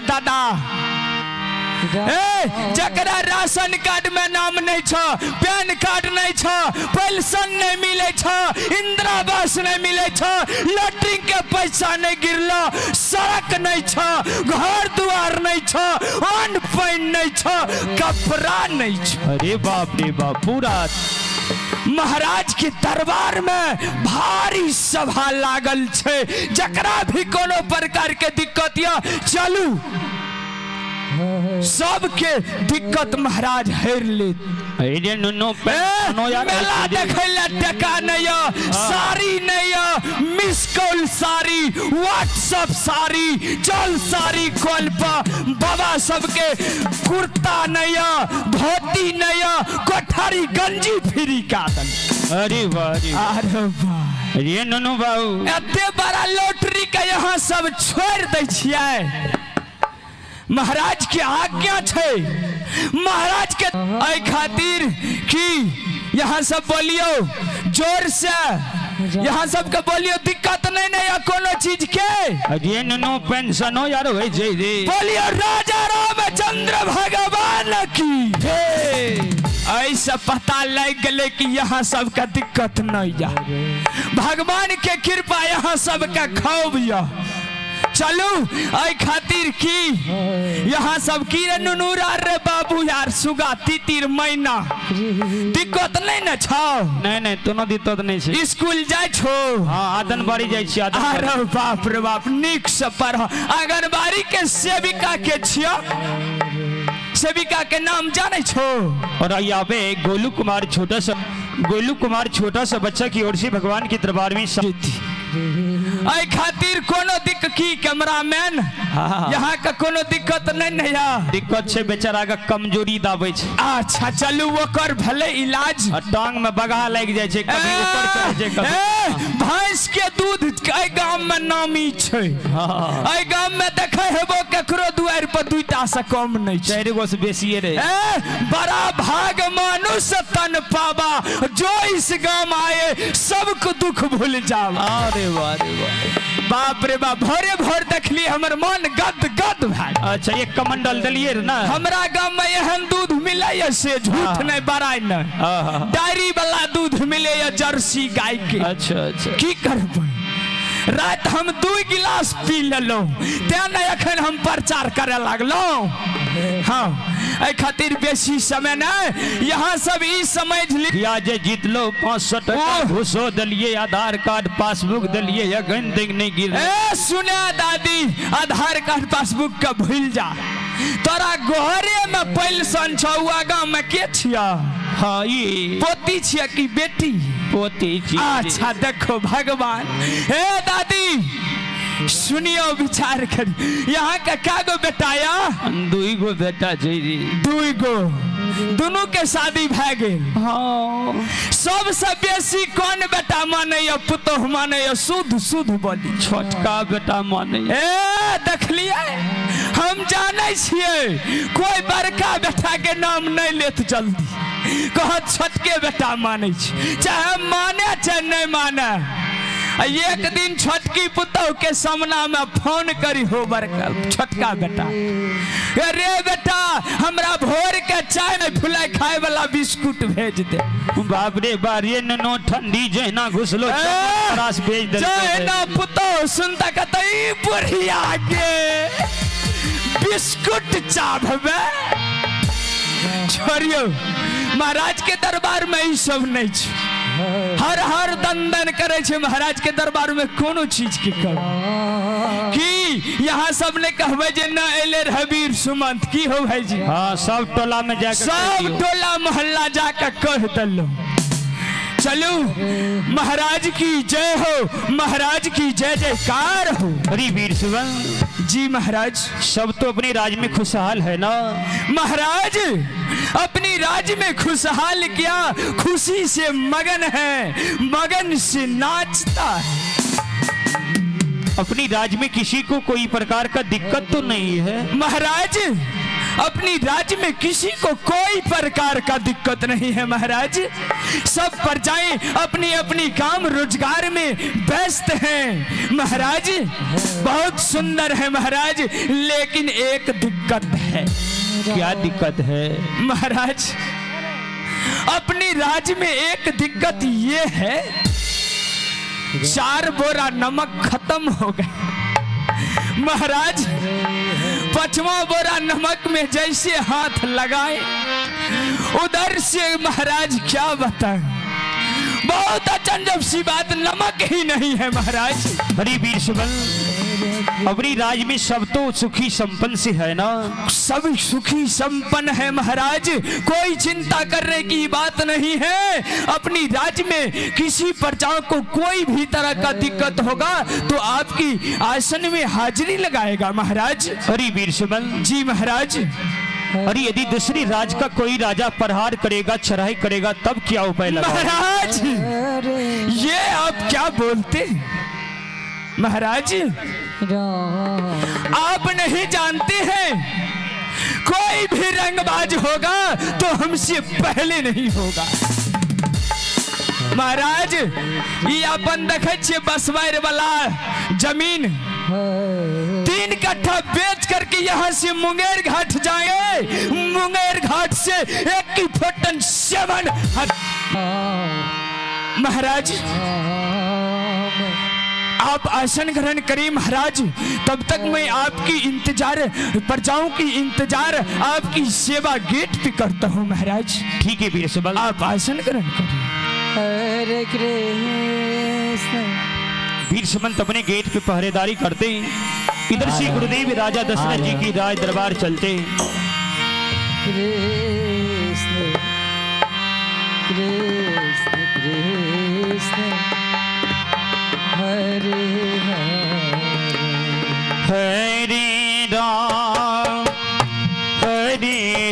दादा जकरा ration card में नाम नहीं छ, पैन कार्ड नहीं छ, पेंशन नहीं मिले छ, इंदिरा आवास नहीं मिले छ, लैट्रिन के पैसा नहीं गिरला, सड़क नहीं छ, घर द्वार नहीं छ, अन्न पानी नहीं छ, कपड़ा नहीं छ। अरे बाप रे बाप, पूरा महाराज के दरबार में भारी सभा लागल छे। जकरा भी कोनो प्रकार के दिक्कत या चलू, सबके दिक्कत महाराज हेर ले। मेला देखे टका नहीं, साड़ी नहीं, miss call sari, WhatsApp sari, चल साड़ी कॉल पर बाबा सबके कुर्ता नहीं, धोती नहीं, कोठारी गंजी फ्री का दल। अरे वाह, अरे वाह, ये ननू बाबू एते बड़ा लॉटरी का यहाँ सब छोड़ दे छियै। महाराज के आज्ञा छे, महाराज के आई खातिर कि यहाँ सब बोलियो जोर से, यहाँ सबके बोलियो दिक्कत नहीं है कोनो चीज के। अरे ननो पेंशनो यार होय छै रे, बोलियो राजा रामचंद्र भगवान की। ऐसा पता लग गले कि यहाँ सबका दिक्कत नहीं है, भगवान के कृपा यहाँ सबका खूब या। चलू आई खातिर की यहाँ सब की रे नुनूरा रे बाबू यार, सुगा तीतिर महीना दिक्कत नहीं न छौ? नहीं कोनो दिक्कत नहीं छै। स्कूल जाय छो? हां, आंगनबाड़ी जाय छी। अरे बाप रे बाप, नीक से पढ़। आंगनबाड़ी के सेविका के छिया, सेविका के नाम जाने छो? और यहाँ पे गोलू कुमार छोटा सा बच्चा की ओर से भगवान के दरबार में आई खातिर कोनो दिक्कत की कैमरामैन यहाँ का कोनो दिक्कत नहीं है? दिक्कत छे, बेचारा का कमजोरी दाबे छे। अच्छा चलू ओकर भले इलाज, टांग में बगा लग जाय छे, कभी ऊपर चढ़ जाय, कभी भैंस के दूध के गांव में नामी छे। आई गांव में देखे हेबो केकरो दुआर पर दुईटा से कम नहीं छे, 4 गो से बेसी रे। बड़ा भाग मनुष्य तन पावा, जो इस गांव आए सबको दुख भूल जावा। अरे वाह, बाप रे बाप, भोरे भोर देखली हमर मन गद गद भाई। अच्छा, एक कमंडल दलिए ना हमरा गांव में एहन दूध मिले से झूठ नहीं बड़ाई नहीं, डायरी वाला दूध मिले जर्सी गाय के। अच्छा की करबै, रात हम 2 गिलास पी लेलो, तेने अखन हम प्रचार करे लागलो। हाँ, ए खातिर बेसी समय नहीं, यहाँ सब ई समझ लिया जे जीत लो 500 टका घुसो दलिए, आधार कार्ड पासबुक दलिए, अगन दिन नहीं गिर। सुने दादी, आधार कार्ड पासबुक का भूल जा, तोरा घरे में पेंशन छौआ, गांव में के छिया? हाँ, ये पोती छिया कि बेटी? पोती छिया। अच्छा देखो भगवान, हे दादी सुनियो विचार कर, यहाँ का क्या गो बेटा या? 2 गो बेटा छै रे। 2 गो, दोनों के शादी भए गेल। हाँ, सबसे बेसी कौन बेटा माने या पुतोह माने या? शुद्ध बोली छोटका बेटा माने। देखलिए, हम जाने छियै कोई बड़का बेटा के नाम नहीं लेत जल्दी, कहत छोटके बेटा माने छी, चाहे माने चाहे नहीं माने। एक दिन छोटकी पुतोह के सामना में फोन करी हो बड़का छोटका बेटा, रे बेटा हमरा भोर के चाय में फुलाई खाए वाला बिस्कुट भेज दे। बाप रे बाप, ये ननो ठंडी जहना घुसलो रास भेज दे। जहना पुतोह सुनता कहते बुढ़िया के बिस्कुट चाहबे। छोड़ियो, महाराज के दरबार में ई सब नहीं छै, हर दंदन करे छे महाराज के दरबार में कोनो चीज के कर की। यहाँ सब ने कहबे जे न एले रवीर सुमंत की हो भाई जी। हाँ, सब टोला में जाके, सब टोला मोहल्ला जाके कह दलो। चलो, महाराज की जय हो, महाराज की जय जयकार हो। अरे वीर सुमंत जी महाराज, सब तो अपने राज में खुशहाल है ना? महाराज अपनी राज्य में खुशहाल क्या, खुशी से मगन है, मगन से नाचता है। अपनी राज्य में किसी को कोई प्रकार का दिक्कत तो नहीं है? महाराज अपनी राज्य में किसी को कोई प्रकार का दिक्कत नहीं है महाराज। सब प्रजाएं अपनी अपनी काम रोजगार में व्यस्त हैं महाराज। बहुत सुंदर है महाराज, लेकिन एक दिक्कत है। क्या दिक्कत है महाराज, अपनी राज्य में एक दिक्कत ये है, 4 बोरा नमक खत्म हो गए महाराज। 5वां बोरा नमक में जैसे हाथ लगाए उधर से महाराज क्या बताएं, बहुत अचंजब सी बात, नमक ही नहीं है महाराज। अरे वीर सुमन, अपनी राज में सब तो सुखी संपन्न से है ना? सब सुखी संपन्न है महाराज, कोई चिंता करने की बात नहीं है। अपनी राज्य में किसी प्रजा को कोई भी तरह का दिक्कत होगा तो आपकी आसन में हाजिरी लगाएगा महाराज। अरे वीर सुमन जी महाराज। अरे यदि दूसरी राज का कोई राजा प्रहार करेगा, चढ़ाई करेगा, तब क्या उपाय लगा? महाराज ये आप क्या बोलते महाराज? आप नहीं जानते हैं, कोई भी रंगबाज होगा तो हमसे पहले नहीं होगा महाराज। ये अपन देखे छे बसवार वाला जमीन 3 कट्ठा बेच करके यहाँ से मुंगेर घाट जाएंगे, मुंगेर घाट से 1 की फटन 7 महाराज। आप आसन ग्रहण करिए महाराज, तब तक मैं आपकी इंतजार, प्रजाओं की इंतजार, आपकी सेवा गेट पे करता हूँ महाराज। ठीक है वीर सुमन, आप आसन ग्रहण करिए। हरे कृष्ण। वीर सुमंत अपने गेट पे पहरेदारी करते, इधर से गुरुदेव राजा दशरथ जी की राज दरबार चलते। कृष्ण कृष्ण कृष्ण हरे हरे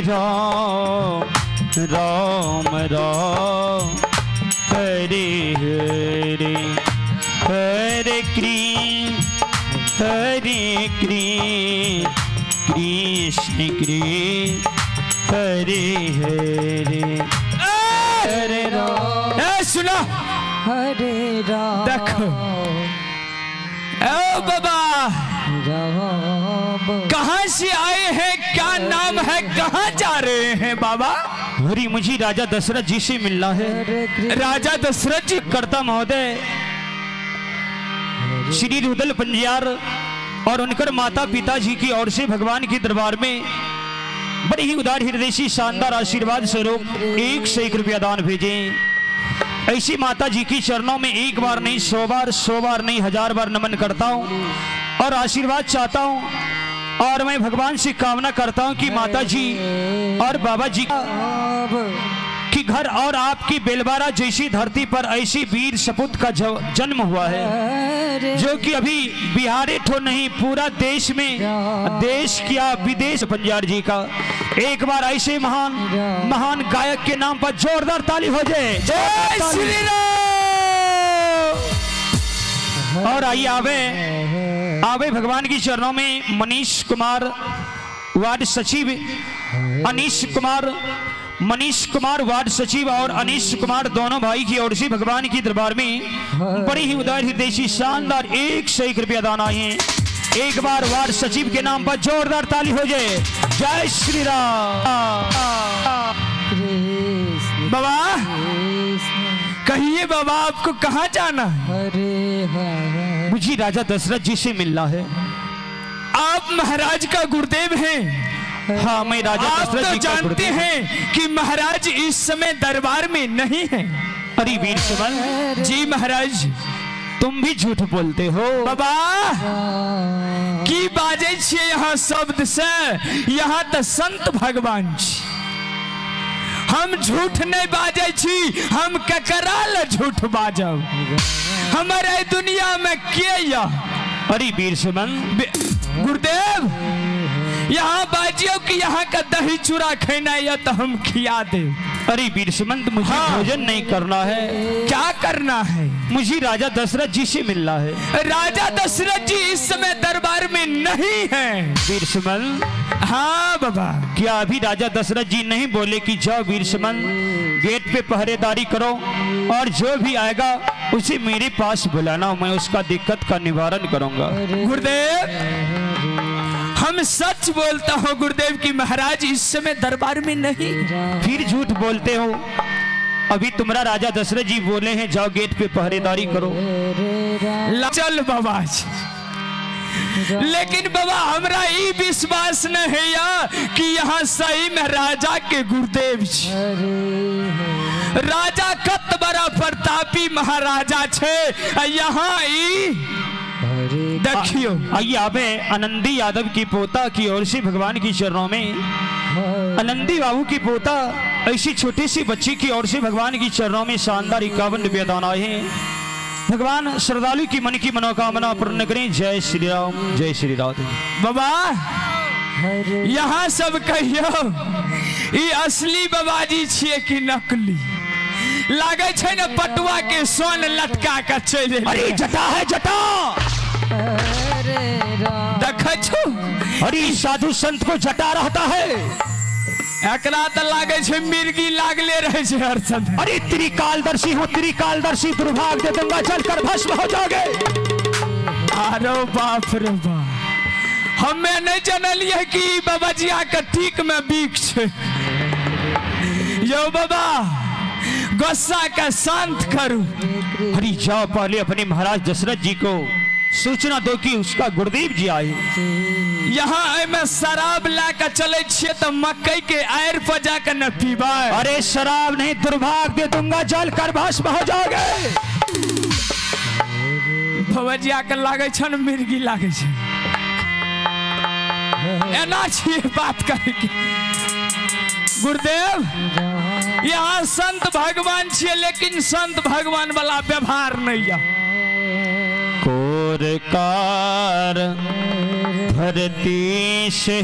राम राम राम हरे हरे, हरे कृष्ण कृष्ण कृष्ण हरे हरे, हरे राम। सुनो हरे राम। देखो ओ बाबा, राम कहाँ से आए हैं, क्या नाम है, कहाँ जा रहे हैं बाबा? हरी, मुझे राजा दशरथ जी से मिलना है। हरे कृष्ण। राजा दशरथ जी कर्ता महोदय श्री रुदल पंजियार और उनकर माता पिता जी की ओर से भगवान के दरबार में बड़ी ही उदार हृदय से शानदार आशीर्वाद स्वरूप 101 रुपया दान भेजे। ऐसी माता जी की चरणों में एक बार नहीं 100 बार नहीं 1000 बार नमन करता हूँ और आशीर्वाद चाहता हूँ। और मैं भगवान से कामना करता हूँ कि माता जी और बाबा जी कि घर और आपकी बेलबारा जैसी धरती पर ऐसी वीर सपूत का जन्म हुआ है, जो कि अभी बिहार ठो नहीं पूरा देश में, देश क्या विदेश पंजाब जी का एक बार ऐसे महान गायक के नाम पर जोरदार ताली हो जाए। जय श्री राम। और आइए आवे भगवान की चरणों में मनीष कुमार वार्ड सचिव, मनीष कुमार वार्ड सचिव और अनीश कुमार दोनों भाई की ओर से भगवान की दरबार में बड़ी ही उदार हृदय से शानदार 101 रुपया दान आए हैं। एक बार वार्ड सचिव के नाम पर जोरदार ताली हो जाए। जय श्री राम। बाबा कहिए बाबा, आपको कहाँ जाना है? हरे मुझे राजा दशरथ जी से मिलना है। आप महाराज का गुरुदेव हैं। हाँ, मैं राजा आप दशरथ तो जी का जानते गुरुदेव हूँ। हैं कि महाराज इस समय दरबार में नहीं हैं। अरे वीर सुमन जी महाराज, तुम भी झूठ बोलते हो। बाबा की बाजे छे यहाँ शब्द से, यहाँ तो संत भगवान छी। हम झूठ नहीं बाजे छी, हम ककराल झूठ बाजब। हमारे दुनिया में के या? अरे वीर सुमन गुरुदेव, यहाँ बाजियो कि यहाँ का दही चूड़ा खाना या तो हम खिया दे। अरे वीर सुमंत, मुझे हाँ। भोजन नहीं करना है, क्या करना है? मुझे राजा दशरथ जी से मिलना है। राजा दशरथ जी इस समय दरबार में नहीं हैं। वीर सुमंत, हाँ बाबा। क्या अभी राजा दशरथ जी नहीं बोले कि जाओ वीर सुमंत, गेट पे पहरेदारी करो और जो भी आएगा उसे मेरे पास बुलाना, मैं उसका दिक्कत का निवारण करूंगा। गुरुदेव, हम सच बोलता हूँ गुरुदेव कि महाराज इस समय दरबार में नहीं। फिर झूठ बोलते हो, अभी तुम्हारा राजा दशरथ जी बोले हैं जाओ गेट पे पहरेदारी करो। चल बाबा जी, लेकिन बाबा हमरा ई विश्वास नहीं है या कि यहाँ सही में राजा के गुरुदेव जी, राजा कत बड़ा प्रतापी महाराजा छे यहाँ ई देखियो। आइए आप आनंदी यादव की पोता की ओर से भगवान की चरणों में, आनंदी बाबू की पोता ऐसी छोटी सी बच्ची की ओर से भगवान की चरणों में शानदार 51 निवेदन आए हैं। भगवान श्रद्धालु की मन की मनोकामना पूर्ण करें। जय श्री राम, जय श्री राधे। बाबा यहाँ सब कहियो ई असली बाबाजी छिए कि नकली? लागे छै न पटुआ के सोन लटका के चले। अरे जटा है जटा, देखे छो? अरे साधु संत को जटा रहता है। एकरा त लागे छै मिर्गी लागले रहे छै हर समय। अरे त्रिकालदर्शी हो, त्रिकालदर्शी, दुर्भाग्य दूंगा, जलकर भस्म हो जाओगे। अरे बाप रे बाप, हमें नहीं जानलिए कि बाबाजिया के ठीक में बीक छै। यो बाबा गुस्सा का शांत करू। अरे जाओ पहले अपने महाराज दशरथ जी को सूचना दो कि उसका गुरुदेव जी आए। यहाँ में शराब लाकर चले छिए तो मकई के आयर पर जाकर न पीबा। अरे शराब नहीं, दुर्भाग्य दूंगा, जल कर भस्म हो जाओगे। भवजिया के लागे छन मिर्गी लागे छै, एना छिए बात करे के। गुरुदेव यहाँ संत भगवान छिए, लेकिन संत भगवान वाला व्यवहार नहीं है। कोरकार धरती से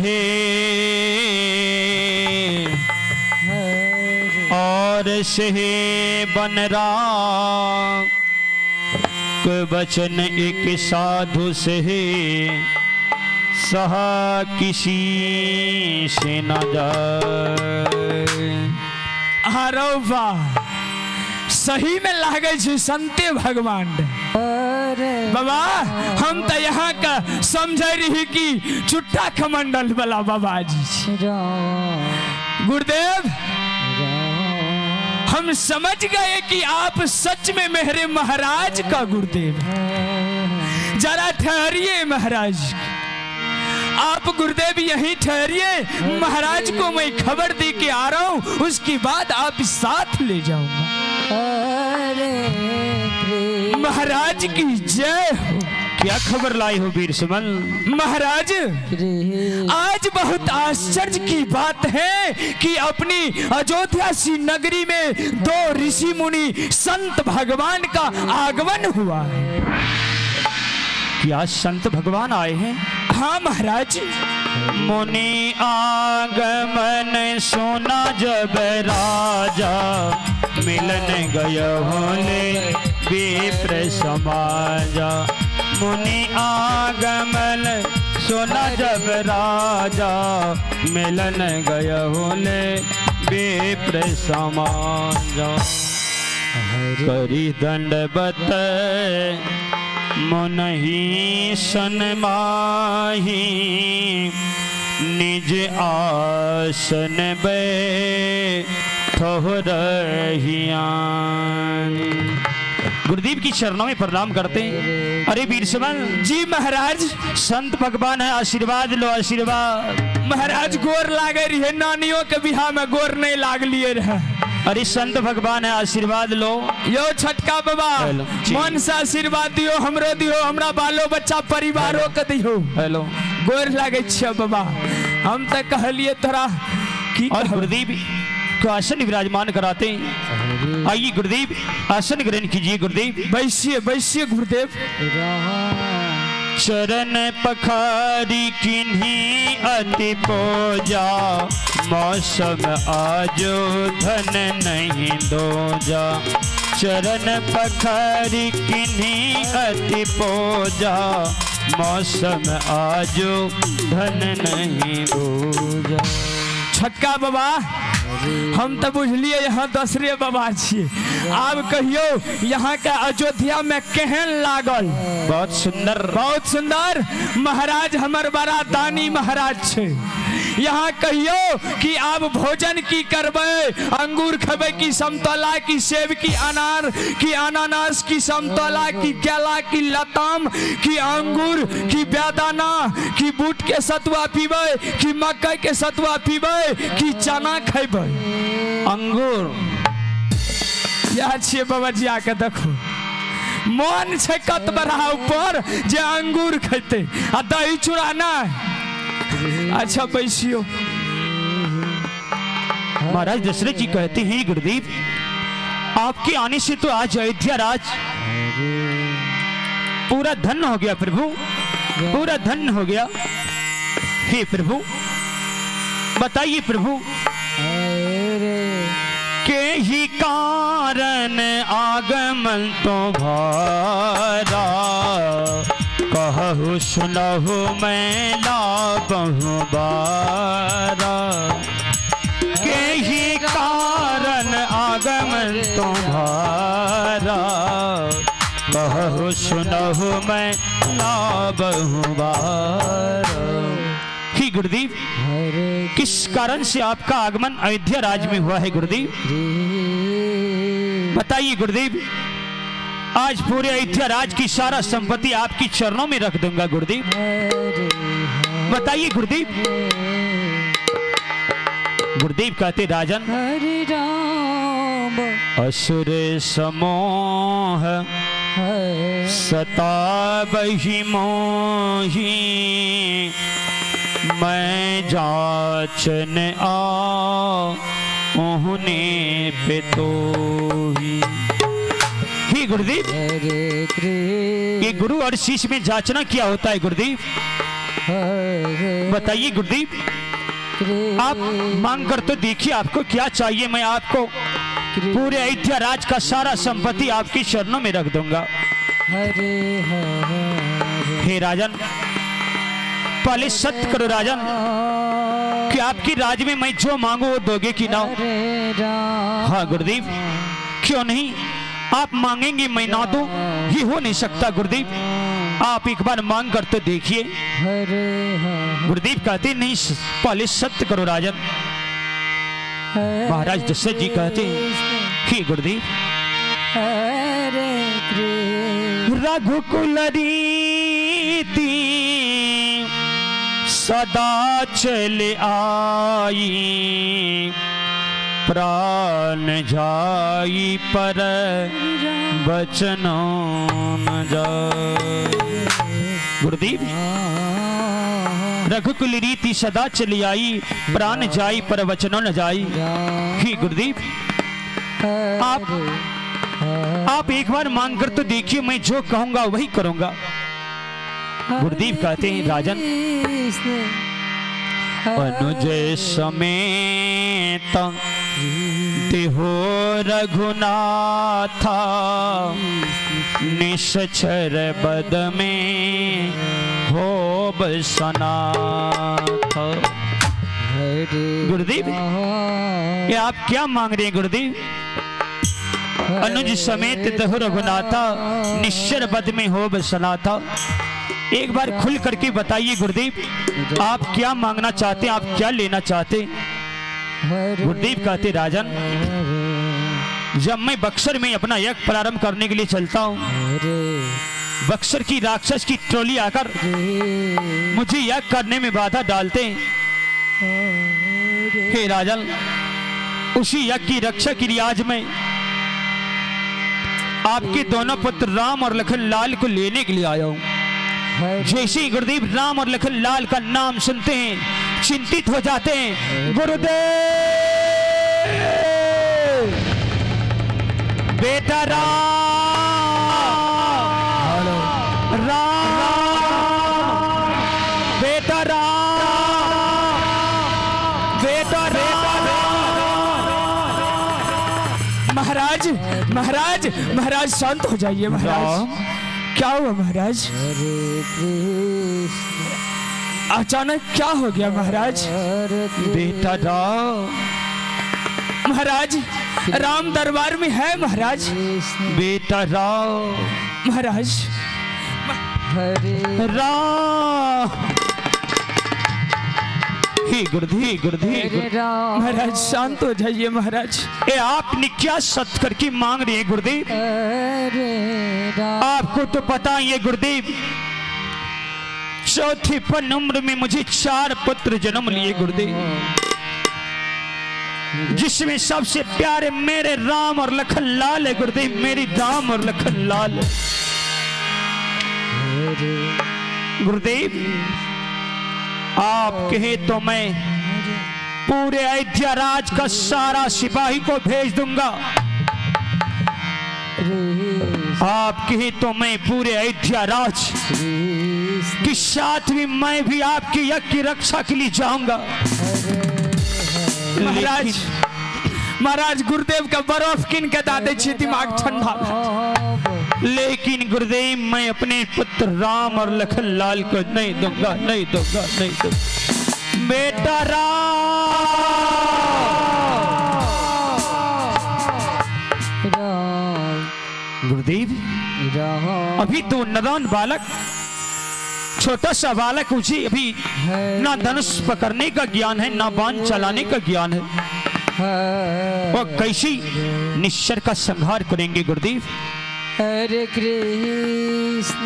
और से बनरा, वचन एक साधु से सहा किसी से न जाए। अरे वाह, सही में लागे छै संते भगवान। बाबा हम तो यहाँ का समझे रही कि चुट्टा कमंडल वाला बाबा जी। गुरुदेव हम समझ गए कि आप सच में मेरे महाराज का गुरुदेव। जरा ठहरिए महाराज, आप गुरुदेव यहीं ठहरिए, महाराज को मैं खबर दे के आ रहा हूँ, उसके बाद आप साथ ले जाऊंगा। महाराज की जय हो। क्या खबर लाई हो वीर सुमन? महाराज आज बहुत आश्चर्य की बात है कि अपनी अयोध्या सी नगरी में 2 ऋषि मुनि संत भगवान का आगमन हुआ है। क्या संत भगवान आए हैं? हाँ महाराज। मुनि आगमन सुना जब राजा, मिलन गय होले विप्र समाजा। मुनि आगमन सुना जब राजा, मिलन गय होले विप्र समाजा। करी दंडवत मुनहि सन माही, निज आसन बैठो रहियान। गुरुदेव की चरणों में प्रणाम करते हैं। अरे वीर सुमन जी महाराज। संत भगवान है, आशीर्वाद लो, आशीर्वाद। महाराज गोर लागे रही है, नानियों के बिहार में गोर नहीं लाग लिए रहे। अरे संत भगवान है, आशीर्वाद लो। यो छटका बाबा मन से आशीर्वाद दियो, हमरो दियो, हमरा बालो बच्चा परिवारों के दियो। हेलो गोर लागे छिया बाबा, हम तो कहलिए तोरा की। और गुरुदेव को आसन विराजमान कराते हैं। आइए गुरुदेव आसन ग्रहण कीजिए। गुरुदेव बैठिए बैठिए गुरुदेव। चरण पखारी किन्हीं अति पूजा, मौसम आजो धन नहीं दोजा। चरण पखारी किन्हीं अति पूजा, मौसम आजो धन नहीं दोजा। छोटका बाबा हम तो बुझलिए यहाँ दसरे बाबा छिए। आब कहियो यहाँ के अयोध्या में केहन लागल? बहुत सुंदर, बहुत सुंदर। महाराज हमर बड़ा दानी महाराज छे। यहाँ कहियो कि आब भोजन की करबे, अंगूर खेबे की समतोला की, सेब की, अनार की, अनानास की, समतोला की, केला की, लताम की, अंगूर की, बेदाना की, बूट के सतुआ पीबे कि मकई के सतुआ पीबे कि चना खेबे? अंगूर। या छिए बाबा जी, आके देखो मन छे कत बड़ा ऊपर जे अंगूर खेते आ दही चूड़ा ना। अच्छा बैसियो। महाराज दशरथ जी कहते हैं, गुरुदेव आपके आने से तो आज अयोध्या राज पूरा धन्य हो गया प्रभु, पूरा धन्य हो गया। हे प्रभु बताइए प्रभु, के ही कारण आगमन तो भारा, कहु सुनहु मैं लाबहु बारा। के ही कारण आगमन तुम्हारा, कहु सुनहु मैं लाबहु बारा। ही गुरुदेव किस कारण से आपका आगमन अयोध्या राज में हुआ है गुरुदेव? बताइए गुरुदेव। आज पूरे अयोध्या राज की सारा संपत्ति आपकी चरणों में रख दूंगा गुरुदेव। बताइए गुरुदेव। गुरुदेव कहते, राजन हरे राम असुर समोह सताबहि मोहि, मैं जाचन ओहने पे तोहि। हे गुरुदेव, हरे कृष्ण ये गुरु और शिष्य में जांचना क्या होता है गुरुदेव? हरे बताइए गुरुदेव। कृष्ण आप मांग कर तो देखिए आपको क्या चाहिए, मैं आपको पूरे अयोध्या राज का सारा संपत्ति आपकी चरणों में रख दूंगा। हरे हरे हे राजन, पहले सत्य करो राजन कि आपकी राज में मैं जो मांगू वो दोगे कि ना? हरे राम हाँ गुरुदेव, क्यों नहीं? आप मांगेंगे मैं ना दूं, ये हो नहीं सकता गुरुदेव। आप एक बार मांग कर तो देखिए। हरे हरे गुरुदेव कहते नहीं, पहले सत्य करो राजन। महाराज दशरथ जी कहते हे गुरुदेव, हरे कृष्ण रघुकुल रीति सदा चल आई, प्राण जाई पर बचनों न जाए। गुरुदेव, रघुकुल रीति सदा चली आई, प्राण जाई पर वचनों न जाई। ही गुरुदेव, आप एक बार मांग कर तो देखिए, मैं जो कहूंगा वही करूंगा। गुरुदेव कहते हैं राजन, अनुजय समेत देहो रघुनाथा, निश्चर बद में हो बसनाथ। गुरुदेव, ये आप क्या मांग रहे हैं गुरुदेव? अनुज समेत देहो रघुनाथा, निश्चर बद में हो बसनाथा। एक बार खुल करके बताइए गुरुदेव, आप क्या मांगना चाहते हैं, आप क्या लेना चाहते? गुरुदेव कहते राजन, जब मैं बक्सर में अपना यज्ञ प्रारंभ करने के लिए चलता हूँ, बक्सर की राक्षस की टोली आकर मुझे यज्ञ करने में बाधा डालते हैं। हे राजन, उसी यज्ञ की रक्षा के लिए आज मैं आपके दोनों पुत्र राम और लखन लाल को लेने के लिए आया हूँ। जैसे ही गुरुदेव राम और लखन लाल का नाम सुनते हैं चिंतित हो जाते हैं। गुरुदेव, बेटा राम, राम महाराज महाराज महाराज शांत हो जाइए महाराज। राम। क्या हुआ महाराज? हरे कृष्ण अचानक क्या हो गया महाराज? हरे बेटा राम, महाराज राम दरबार में है महाराज। कृष्ण बेटा राम, महाराज हरे राम। हे गुरुदेव गुरुदेव, हरे राम महाराज शांत हो जाइए महाराज। ए आपने क्या सत्कर की मांग रही है गुरुदेव? हरे राम आपको तो पता ही है गुरुदेव, चौथी पन उम्र में मुझे 4 पुत्र जन्म लिए गुरुदेव, जिसमें सबसे प्यारे मेरे राम और लखन लाल है गुरुदेव, मेरी राम और लखन लाल। गुरुदेव आप कहे तो मैं पूरे अयोध्या राज का सारा सिपाही को भेज दूंगा, आप कहे तो मैं पूरे अयोध्या राज के साथ भी मैं भी आपकी यज्ञ की रक्षा के लिए जाऊंगा। महाराज महाराज गुरुदेव का बर्फ किन के दादे छी, दिमाग ठंडा। लेकिन गुरुदेव मैं अपने पुत्र राम और लखन लाल को नहीं दूंगा, नहीं दूंगा, नहीं दूंगा। बेटा राम गुरुदेव राम अभी तो नदान बालक, छोटा सा बालक, उसे अभी ना धनुष पकड़ने का ज्ञान है, ना बाण चलाने का ज्ञान है, वो कैसे निश्चर का संहार करेंगे गुरुदेव? हरे कृष्ण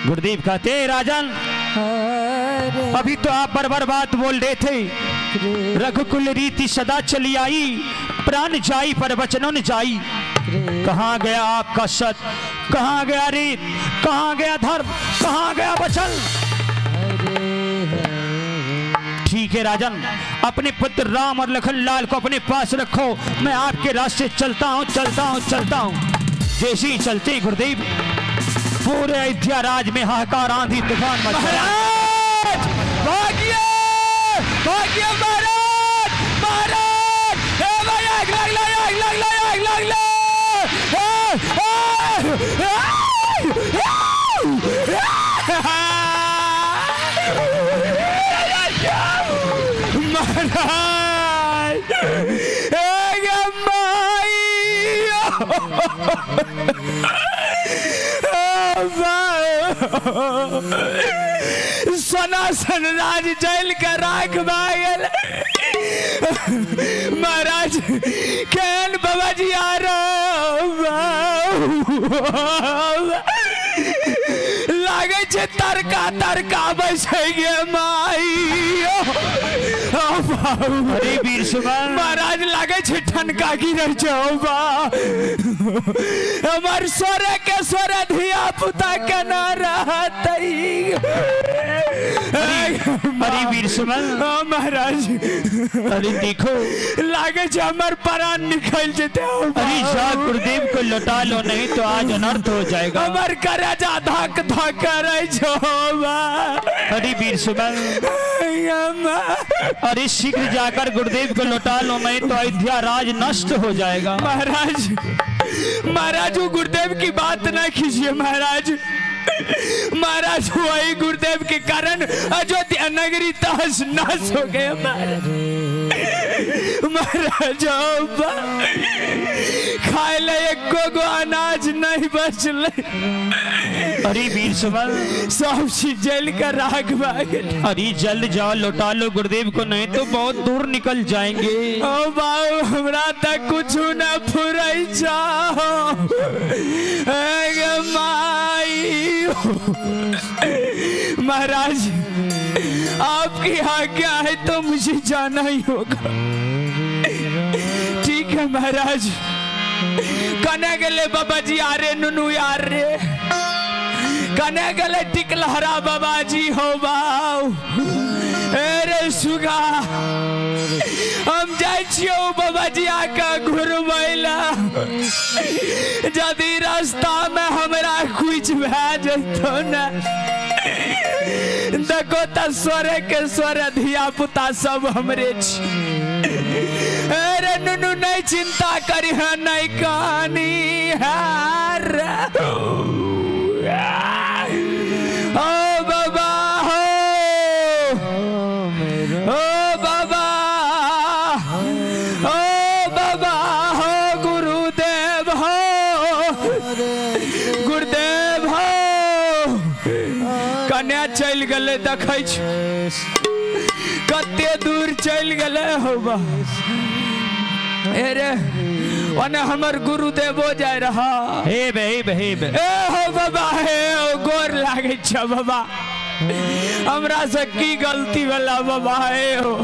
गुरुदेव कहते राजन, हरे अभी तो आप बरबर बात बोल रहे थे, कृष्ण रघुकुल रीति सदा चली आई, प्राण जाई पर वचनों न जाई। कहाँ गया आपका सत्य, कहाँ गया रीत, कहाँ गया धर्म, कहाँ गया वचन? ठीक है राजन, अपने पुत्र राम और लखन लाल को अपने पास रखो, मैं आपके रास्ते चलता हूँ, चलता हूँ, चलता हूँ। जैसे ही चलते हैं गुरुदेव, पूरे अयोध्या राज में हाहाकार आंधी तूफान मच गया। महाराज भागिए भागिए महाराज महाराज, ए भाई आग लग ले, आग लग ले, आग लग ले। महाराज ए माई सनासन राज जेल का राख भागल। महाराज केहन बाबा जी आ लागे छे तरका तरका बैसे गे माई। अरे वीर सुमन, महाराज लागे छे ठनका गिरे बा, हमार सोरे के सोरे धिया पुता के ना रहत। अरे वीर सुमन, महाराज अरे देखो, लागे छे हमार प्राण निकल जेते। अरे जा गुरुदेव को लौटा लो, नहीं तो आज अनर्थ हो जाएगा। हमार करेजा धक धक करे छो बा। अरे वीर सुमन, अरे शीघ्र जाकर गुरुदेव को लौटा लो, नहीं तो अयोध्या राज नष्ट हो जाएगा। महाराज महाराज वो गुरुदेव की बात ना कीजिए महाराज। महाराज वही गुरुदेव के कारण अयोध्या नगरी तहस नहस हो गए। महाराज खाए ले एक गो अनाज नहीं बचल। अरे वीर सुमन, सब चीज जेल का राख भागल। अरे जल्द जाओ, लौटा लो गुरुदेव को, नहीं तो बहुत दूर निकल जाएंगे। ओ बाबू हमरा तक कुछ न फुराई जाओ माई। महाराज आपकी आज्ञा है तो मुझे जाना ही होगा। ठीक है महाराज। कने गले बाबा जी आ रे नुनू यार रे, कने गले टिकलहरा बाबा जी हो बाऊ। अरे सुगा हम जाय छियो बाबा जी आका घुरबैला, यदि रास्ता में हमरा कुछ भए जतो न देखो त सोरे के सोरे धिया पुता सब हमरे छी। अरे नुनु नहीं चिंता करी है नहीं कहानी है ओ बाबा हो ओ बाबा ओ बाबा हो गुरुदेव हो गुरुदेव हो कन्या चल गए देखे कते दूर चल गए हो बा अरे ओने हमर गुरुदेवो जाय रहा हे बे ए हो बाबा हे ओ गोर लागे छ बाबा हमरा से की गलती भेला बाबा हे हो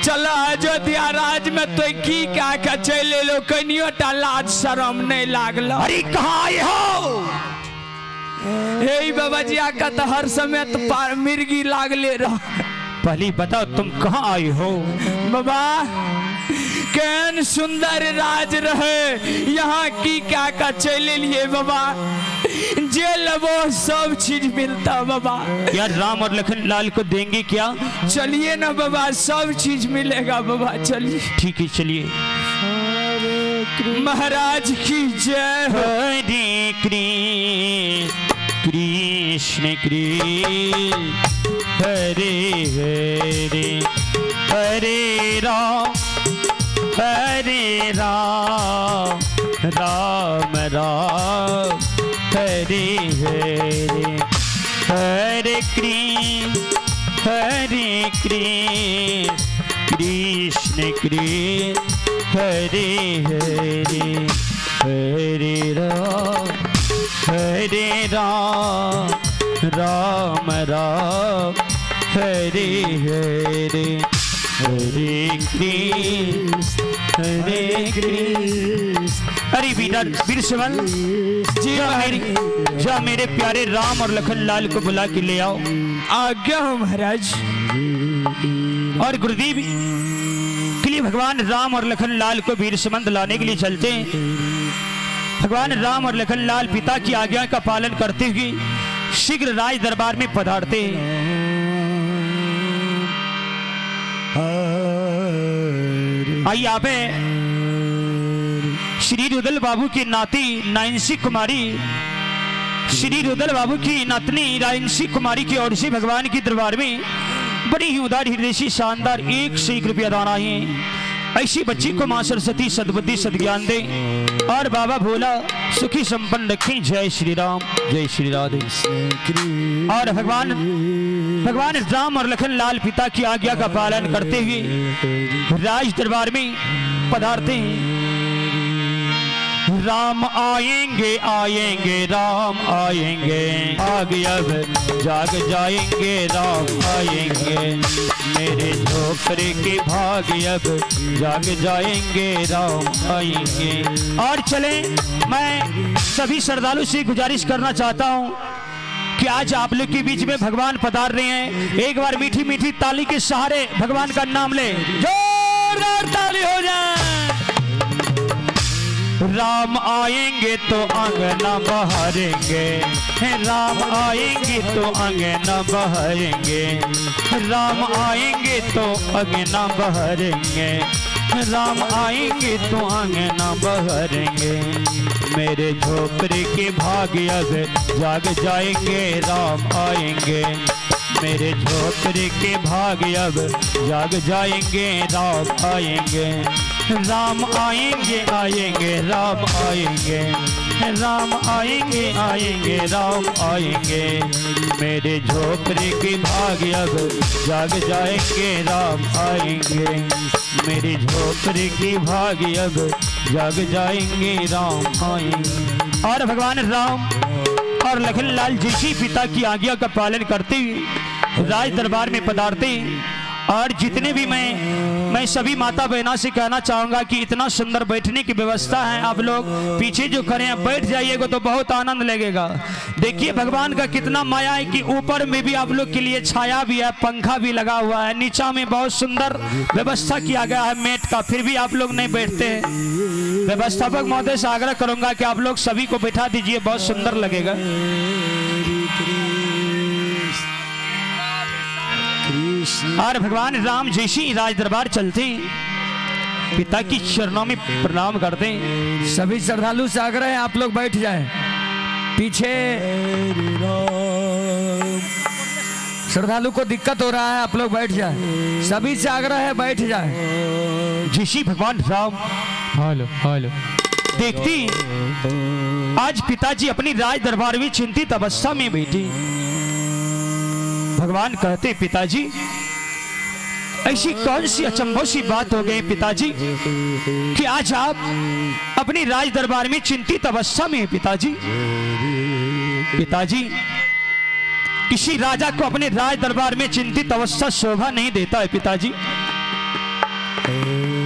चलो अयोध्या राज में तो की का के चले लो कनियो टा लाज शरम नहीं लागल अरे कहाँ आए हो? हे बाबा जी आका तो हर समय तो मिर्गी लागले रहा पहले बताओ तुम कहाँ आए हो? बाबा केन सुंदर राज रहे यहाँ की क्या का चले लिए बाबा जे लबो सब चीज मिलता बाबा यार राम और लखन लाल को देंगे क्या? चलिए ना बाबा सब चीज मिलेगा बाबा चलिए ठीक है चलिए। महाराज की जय हो। हरे कृष्ण कृष्ण हरे हरे हरे राम राम राम हरे हरे हरे कृष्ण कृष्ण हरे हरे हरे राम राम राम हरे हरे हरे कृष्ण अरे वीर सुमन जा मेरे प्यारे राम और लखन लाल को बुला के ले आओ। आज्ञा हो महाराज। और गुरुदेव के लिए भगवान राम और लखन लाल को वीर सुमंत लाने के लिए चलते हैं। भगवान राम और लखन लाल पिता की आज्ञा का पालन करते हुए शीघ्र राज दरबार में पधारते हैं। आइए आप श्री रुदल बाबू की नाती नायंसी कुमारी श्री रुदल बाबू की नातनी रायंसी कुमारी की ओर से भगवान की दरबार में बड़ी ही उदार हृदय से शानदार 101 रुपया दान आए हैं। ऐसी बच्ची को मां सरस्वती सद्बुद्धि सद्ज्ञान दे और बाबा भोला सुखी संपन्न रखें। जय श्री राम जय श्री राधे। और भगवान राम और लखन लाल पिता की आज्ञा का पालन करते हुए राज दरबार में पधारते हैं। राम आएंगे आएंगे राम आएंगे आगे अब जाग जाएंगे राम आएंगे मेरे झोपड़े के भाग अब जाग जाएंगे राम आएंगे। और चले मैं सभी श्रद्धालु से गुजारिश करना चाहता हूँ कि आज आप लोग के बीच में भगवान पधार रहे हैं। एक बार मीठी मीठी ताली के सहारे भगवान का नाम ले, जोरदार ताली हो जाए। राम आएंगे तो अंगना बहारेंगे राम आएंगे तो अंगना बहारेंगे राम आएंगे तो अंगना बहारेंगे राम आएंगे तो अंगना बहारेंगे मेरे झोपड़े के भाग अब जाग जाएंगे राम आएंगे मेरे झोपड़े के भाग अब जाग जाएंगे राम आएंगे राम आएंगे आएंगे राम आएंगे राम आएंगे आएंगे राम आएंगे मेरे झोपड़े के भाग अब जाग जाएंगे राम आएंगे मेरे झोपड़े के भाग अब जाग जाएंगे राम आएंगे। और भगवान राम और लखन लाल जी की पिता की आज्ञा का पालन करते हुए राज दरबार में पधारते। और जितने भी मैं सभी माता बहना से कहना चाहूंगा कि इतना सुंदर बैठने की व्यवस्था है। आप लोग पीछे जो खड़े हैं बैठ जाइएगा तो बहुत आनंद लगेगा। देखिए भगवान का कितना माया है कि ऊपर में भी आप लोग के लिए छाया भी है, पंखा भी लगा हुआ है, नीचा में बहुत सुंदर व्यवस्था किया गया है मेट का, फिर भी आप लोग नहीं बैठते हैं। व्यवस्थापक महोदय से आग्रह करूंगा कि आप लोग सभी को बैठा दीजिए, बहुत सुंदर लगेगा। और भगवान राम जैसी राज दरबार चलते पिता की चरणों में प्रणाम करते हैं। सभी श्रद्धालु से आग्रह है आप लोग बैठ जाएं। पीछे श्रद्धालु को दिक्कत हो रहा है, आप लोग बैठ जाएं। सभी से आग्रह है बैठ जाएं। ऋषि भगवान राम हेलो देखती आज पिताजी अपनी राज दरबार में चिंतित अवस्था में बैठे। भगवान कहते पिताजी ऐसी कौन सी अचंभव सी बात हो गई पिताजी कि आज आप अपनी राज दरबार में चिंतित अवस्था में हैं पिताजी। पिताजी किसी राजा को अपने राज दरबार में चिंतित अवस्था शोभा नहीं देता है पिताजी।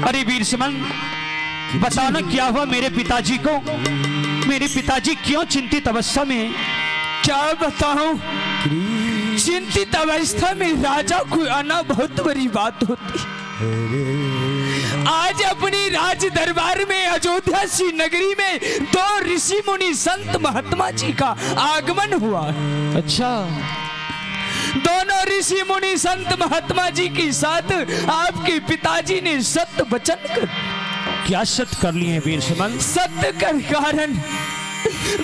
अरे वीर सुमन बताना क्या हुआ मेरे पिताजी को, मेरे पिताजी क्यों चिंतित अवस्था में हैं? क्या बताऊं, चिंतित अवस्था में राजा को आना बहुत बड़ी बात होती। आज अपनी राज दरबार में अयोध्या सी नगरी में 2 ऋषि मुनि संत महात्मा जी का आगमन हुआ। अच्छा, दोनों ऋषि मुनि संत महात्मा जी के साथ आपके पिताजी ने सत्य वचन कर, क्या सत्य कर लिए वीर सुमन? सत्य कर कारण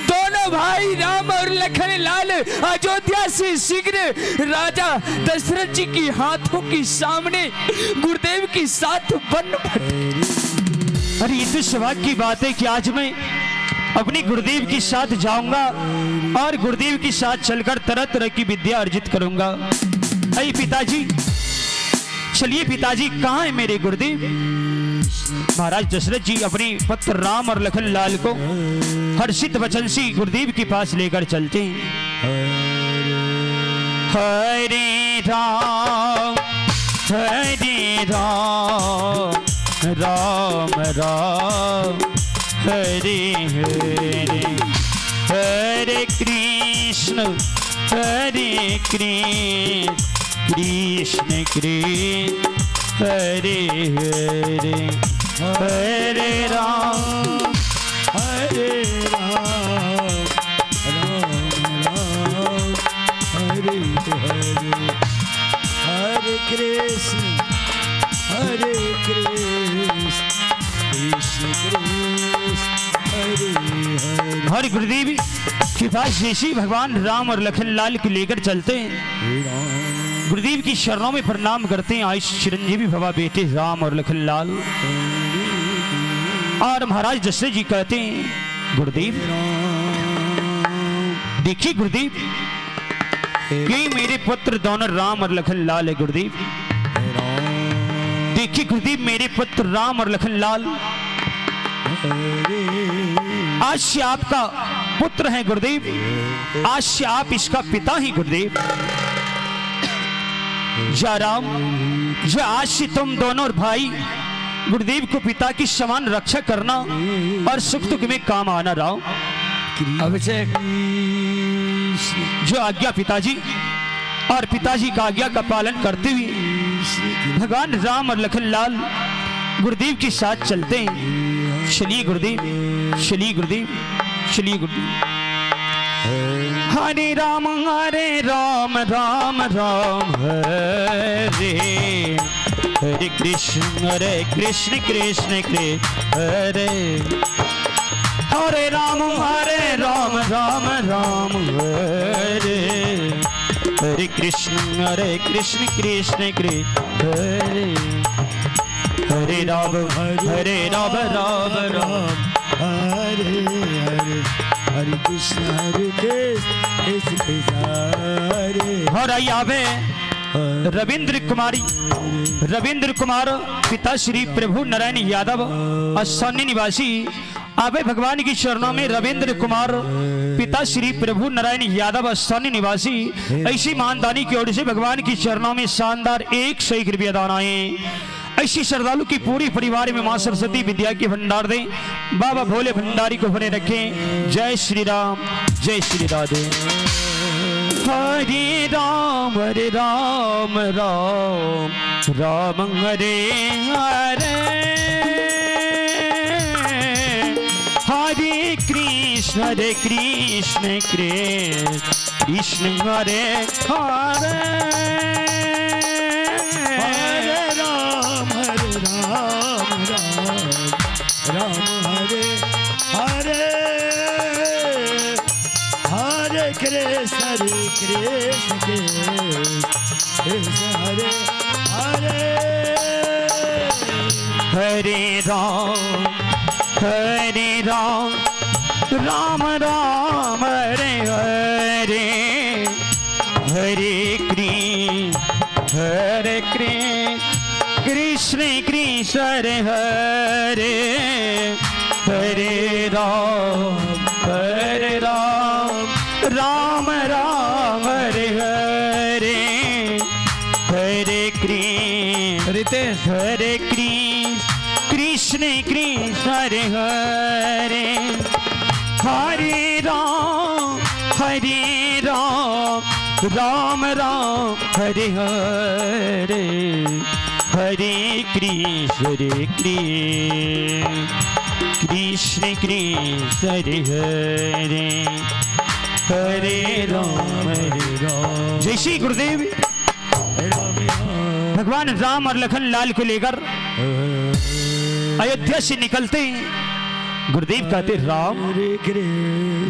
दोनों भाई राम और लखन लाल अयोध्या से शीघ्र राजा दशरथ जी के हाथों के सामने गुरुदेव के साथ वन भटे। अरे ये तो सौभाग्य की बात है कि आज मैं अपनी गुरुदेव के साथ जाऊंगा और गुरुदेव के साथ चलकर तरह तरह की विद्या अर्जित करूंगा। अरे पिताजी चलिए पिताजी, कहाँ है मेरे गुरुदेव? महाराज दशरथ जी अपने पुत्र राम और लखन लाल को हर्षित वचन से गुरुदेव के पास लेकर चलते हैं। हरे राम राम राम हरे हरे, हरे कृष्ण कृष्ण कृष्ण हरे हरे, हरे राम राम राम हरे हरे, हरे कृष्ण कृष्ण कृष्ण हरे हरे। हर गुरुदेव के पास ऋषि भगवान राम और लखन लाल को लेकर चलते हैं। गुरुदेव की शरणों में प्रणाम करते हैं। आयुष चिरंजीवी भवा बेटे राम और लखन लाल। और महाराज दशरथ जी कहते हैं गुरुदेव देखिए गुरुदेव, ये मेरे पुत्र दोनों राम और लखन लाल है। गुरुदेव देखिए गुरुदेव, मेरे पुत्र राम और लखन लाल आज से आपका पुत्र है गुरुदेव, आज से आप इसका पिता ही गुरुदेव। जा राम जा, आज से तुम दोनों भाई गुरुदेव को पिता की समान रक्षा करना और सुख दुख में काम आना। राम अभिषेक जो आज्ञा पिताजी और पिताजी का आज्ञा का पालन करते हुए भगवान राम और लखन लाल गुरुदेव के साथ चलते हैं। चलिए गुरुदेव, चलिए गुरुदेव, चलिए गुरुदेव। हरे राम राम राम हरे हरे कृष्ण कृष्ण कृष्ण हरे, हरे राम राम राम हरे हरे कृष्ण कृष्ण कृष्ण हरे, हरे राम राम राम हरे हरे, हरे कृष्ण कृष्ण हरे। और आई आवे रविंद्र कुमार पिता श्री प्रभु नारायण यादव स्थानीय निवासी आवे भगवान की चरणों में। रविंद्र कुमार पिता श्री प्रभु नारायण यादव स्थानीय निवासी ऐसी मानदानी की ओर से भगवान की चरणों में शानदार 101 रुपया दान आए। ऐसी श्रद्धालु की पूरी परिवार में मां सरस्वती विद्या के भंडार दें, बाबा भोले भंडारी को बने रखें। जय श्री राम, जय श्री राधे। हरे राम राम राम हरे हरे, हरे कृष्ण कृष्ण कृष्ण हरे हरे, हरे राम राम हरे राम राम राम हरे हरे हरे कृष्ण कृष्ण हरे हरे हरे राम राम राम हरे हरे हरे कृष्ण रितेश हरे कृष्ण कृष्ण हरे हरे हरे राम राम राम हरे हरे हरे कृष्ण कृष्ण कृष्ण हरे हरे हरे राम जय श्री गुरुदेव। भगवान राम और लखन लाल को लेकर अयोध्या से निकलते गुरुदेव कहते राम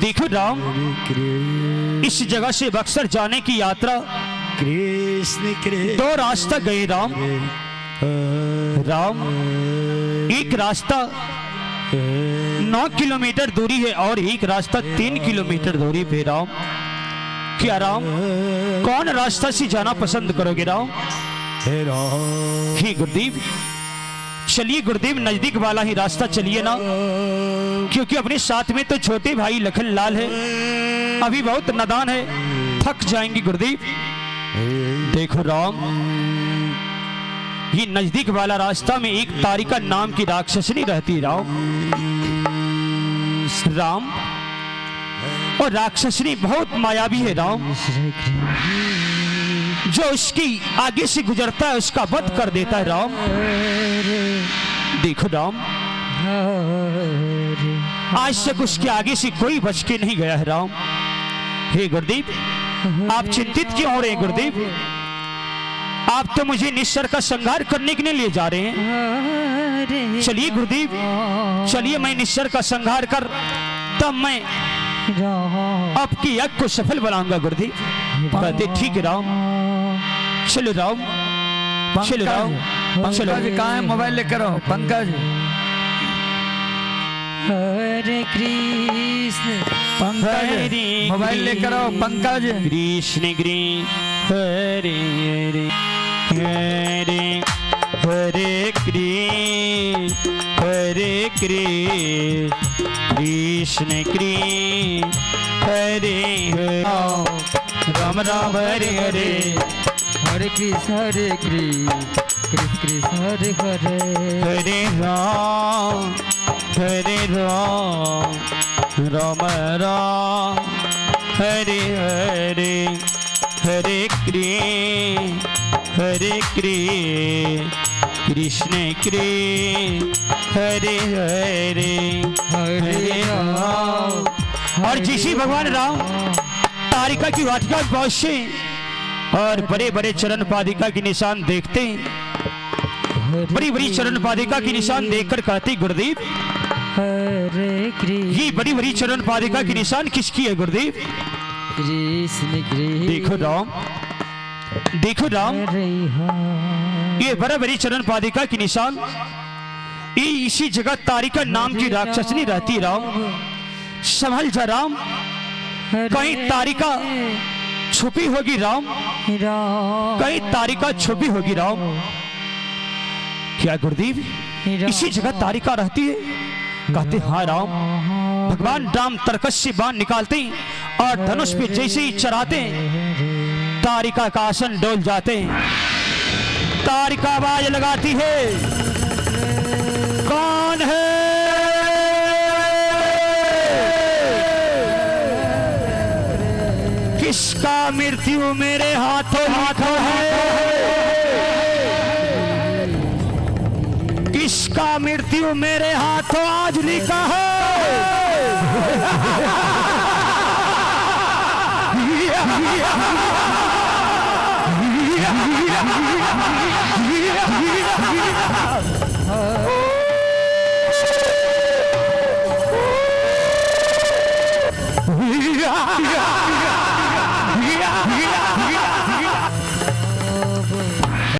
देखो राम इस जगह से बक्सर जाने की यात्रा कृष्ण दो रास्ता गए राम एक रास्ता 9 किलोमीटर दूरी है और एक रास्ता 3 किलोमीटर दूरी पे राम क्या राम कौन रास्ता से जाना पसंद करोगे राम ही गुरुदेव चलिए गुरुदेव नजदीक वाला ही रास्ता चलिए ना क्योंकि अपने साथ में तो छोटे भाई लखन लाल है अभी बहुत नादान है थक जाएंगे गुरुदेव। देखो राम ये नजदीक वाला रास्ता में एक तारिका नाम की राक्षसनी रहती राम और राक्षसनी बहुत मायावी है राम जो उसकी आगे से गुजरता है उसका वध कर देता है राम। देखो राम आज तक उसके आगे से कोई बच के नहीं गया है राम। हे गुरुदेव आप चिंतित क्यों हो रहे हैं गुरुदेव आप तो मुझे निश्चर का संहार करने के लिए ले जा रहे हैं। चलिए गुरुदेव चलिए मैं निश्चर का संहार कर तब मैं आपकी यज्ञ को सफल बनाऊंगा गुरुदेव। कहते ठीक है राम चलो राम चलो राम चलो। पंकज कहाँ है मोबाइल लेकर आओ पंकज। हरे कृष्ण पंकज मोबाइल लेकर आओ पंकज। कृष्ण कृष्ण हरे हरे हरे हरे कृष्ण कृष्ण हरे हरे राम राम हरे हरे हरे कृष्ण कृष्ण कृष्ण हरे हरे हरे राम राम राम हरे हरे हरे कृष्ण कृष्ण हरे हरे हरे राम। और जिसी भगवान राम तारिका की वाटिका में पहुंचे और बड़े बड़े चरण पादिका के निशान देखते बड़ी बड़ी चरण पादिका के निशान देखकर कहते गुरुदेव हरे कृष्ण ये बड़ी बड़ी चरण पादिका के निशान किसकी है गुरुदेव। कृष्ण देखो राम ये बड़ा बड़ी चरण पादिका की निशान ये इसी जगह तारिका नाम की राक्षसनी रहती राम। संभल जा राम कहीं तारिका छुपी होगी राम कहीं तारिका छुपी होगी राम। क्या गुरुदेव इसी जगह तारिका रहती है। कहते हाँ राम। भगवान राम तरकस से बाण निकालते और धनुष पे जैसे ही चढ़ाते तारिका का आसन डोल जाते तारिका आवाज लगाती है कौन है किसका मृत्यु मेरे हाथों हाथों है किसका मृत्यु मेरे हाथों आज लिखा है।